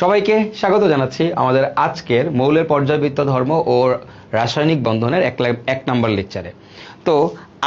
সবাইকে স্বাগত জানাচ্ছি আমাদের আজকের মৌলের পর্যায়বৃত্ত ধর্ম ও রাসায়নিক বন্ধনের এক নাম্বার লেকচারে। তো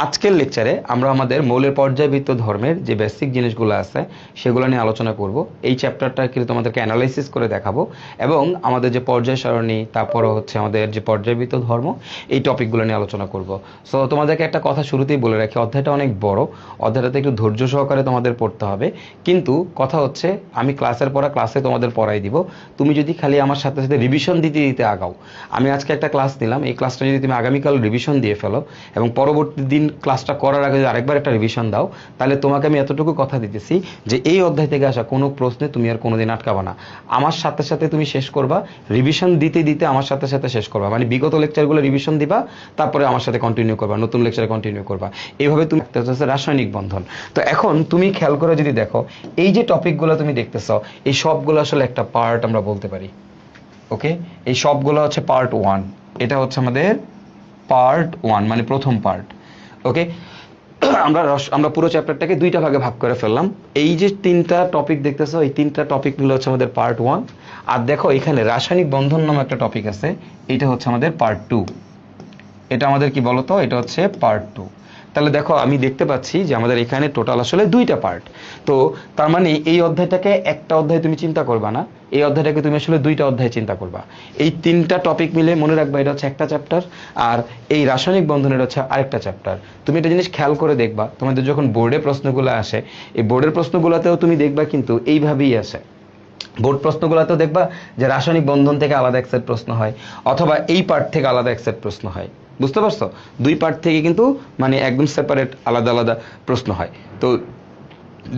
আজকের লেকচারে আমরা আমাদের মৌলের পর্যায়বৃত্ত ধর্মের যে বেসিক জিনিসগুলো আছে সেগুলো নিয়ে আলোচনা করব। এই চ্যাপ্টারটা কিন্তু তোমাদেরকে অ্যানালাইসিস করে দেখাবো এবং আমাদের যে পর্যায় সারণী, তারপরে হচ্ছে আমাদের যে পর্যায়বৃত্ত ধর্ম, এই টপিকগুলো নিয়ে আলোচনা করব। সো তোমাদেরকে একটা কথা শুরুতেই বলে রাখি, অধ্যায়টা অনেক বড়, অধ্যায়টাতে একটু ধৈর্য সহকারে তোমাদের পড়তে হবে। কিন্তু কথা হচ্ছে আমি ক্লাসের পড়া ক্লাসে তোমাদের পড়াই দিব, তুমি যদি খালি আমার সাথে সাথে রিভিশন দিতে দিতে আগাও। আমি আজকে একটা ক্লাস দিলাম, এই ক্লাসটা যদি তুমি আগামীকাল রিভিশন দিয়ে ফেলো এবং পরবর্তী দিন ক্লাসটা করার আগে যদি আরেকবার একটা রিভিশন দাও, তাহলে তোমাকে আমি এতটুকু কথা দিতেছি যে এই অধ্যায় থেকে আসা কোনো প্রশ্নে তুমি আর কোনোদিন আটকাবা না। আমার সাথে সাথে তুমি শেষ করবা, রিভিশন দিতে দিতে আমার সাথে সাথে শেষ করবা, মানে বিগত লেকচারগুলো রিভিশন দিবা, তারপরে আমার সাথে কন্টিনিউ করবা, নতুন লেকচারে কন্টিনিউ করবা, এইভাবে তুমি রাসায়নিক বন্ধন। তো এখন তুমি খেয়াল করে যদি দেখো, এই যে টপিকগুলো তুমি দেখতেছ, এই সবগুলো আসলে একটা পার্ট আমরা বলতে পারি। ওকে, এই সবগুলো হচ্ছে পার্ট ওয়ান। এটা হচ্ছে আমাদের পার্ট ওয়ান, মানে প্রথম পার্ট। ওকে, আমরা পুরো চ্যাপ্টারটাকে দুইটা ভাগে ভাগ করে ফেললাম। এই যে তিনটা টপিক দেখতেছো, এই তিনটা টপিক গুলো হচ্ছে আমাদের পার্ট ওয়ান। আর দেখো এখানে রাসায়নিক বন্ধন নামে একটা টপিক আছে, এটা হচ্ছে আমাদের পার্ট টু। এটা আমাদের কি বলতো, এটা হচ্ছে পার্ট টু। তাহলে দেখো আমি দেখতে পাচ্ছি যে আমাদের এখানে টোটাল আসলে দুইটা পার্ট। তো তার মানে এই অধ্যায়টাকে একটা অধ্যায় তুমি চিন্তা করবা না, এই অধ্যায়টাকে তুমি আসলে দুইটা অধ্যায় চিন্তা করবা। এই তিনটা টপিক মিলে মনে রাখবা এটা হচ্ছে একটা চ্যাপ্টার, আর এই রাসায়নিক বন্ধনের হচ্ছে আরেকটা চ্যাপ্টার। তুমি একটা জিনিস খেয়াল করে দেখবা, তোমাদের যখন বোর্ডে প্রশ্নগুলো আসে, এই বোর্ডের প্রশ্নগুলোতেও তুমি দেখবা কিন্তু এইভাবেই আসে। বোর্ড প্রশ্নগুলোতেও দেখবা যে রাসায়নিক বন্ধন থেকে আলাদা এক সেট প্রশ্ন হয়, অথবা এই পার্ট থেকে আলাদা এক সেট প্রশ্ন হয়। বুঝতে পারছো? দুই পার্ট থেকে কিন্তু মানে একদম সেপারেট আলাদা আলাদা প্রশ্ন হয়। তো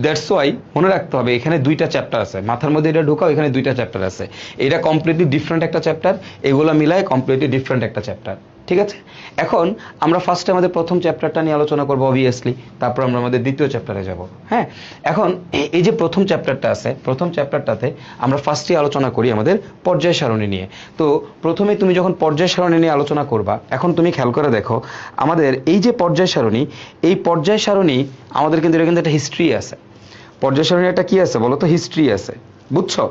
দ্যাটস ওয়াই মনে রাখতে হবে এখানে দুইটা চ্যাপ্টার আছে, মাথার মধ্যে এটা ঢোকাও, এখানে দুইটা চ্যাপ্টার আছে। এটা কমপ্লিটলি ডিফারেন্ট একটা চ্যাপ্টার, এগুলো মিলায় কমপ্লিটলি ডিফারেন্ট একটা চ্যাপ্টার। ঠিক আছে, এখন আমরা ফার্স্টে আমাদের প্রথম চ্যাপ্টারটা নিয়ে আলোচনা করবো অবভিয়াসলি, তারপর আমরা আমাদের দ্বিতীয় চ্যাপ্টারে যাব। হ্যাঁ, এখন এই যে প্রথম চ্যাপ্টারটা আছে, প্রথম চ্যাপ্টারটাতে আমরা ফার্স্টে আলোচনা করি আমাদের পর্যায় সারণী নিয়ে। তো প্রথমে তুমি যখন পর্যায় সারণী নিয়ে আলোচনা করবা, এখন তুমি খেয়াল করে দেখো আমাদের এই যে পর্যায় সারণী, এই পর্যায় সারণী আমাদের কিন্তু এটা কিন্তু একটা হিস্ট্রি আছে। পর্যায় সারণীর একটা কি আছে বলো তো, হিস্ট্রি আছে। বুঝছো?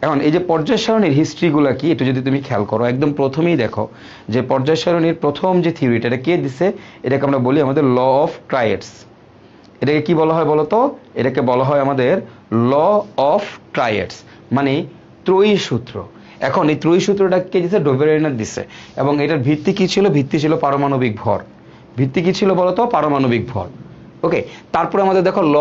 এখন এই যে পর্যায় সারণীর হিস্ট্রিগুলো কি একটু যদি তুমি খেয়াল করো, একদম প্রথমেই দেখো যে পর্যায় সারণীর প্রথম যে থিওরিটা, এটা কে দিছে? এটাকে আমরা বলি আমাদের ল অফ ট্রায়েডস। এটাকে কি বলা হয় বলো তো? এটাকে বলা হয় আমাদের ল অফ ট্রায়েডস, মানে ত্রয়ী সূত্র। এখন এই ত্রয়ী সূত্রটা কে দিছে? ডোবেরেনার দিছে। এবং এটার ভিত্তি কি ছিল? ভিত্তি ছিল পারমাণবিক ভর। ভিত্তি কি ছিল বলতো? পারমাণবিক ভর। ওকে, তারপরে আমাদের দেখো ল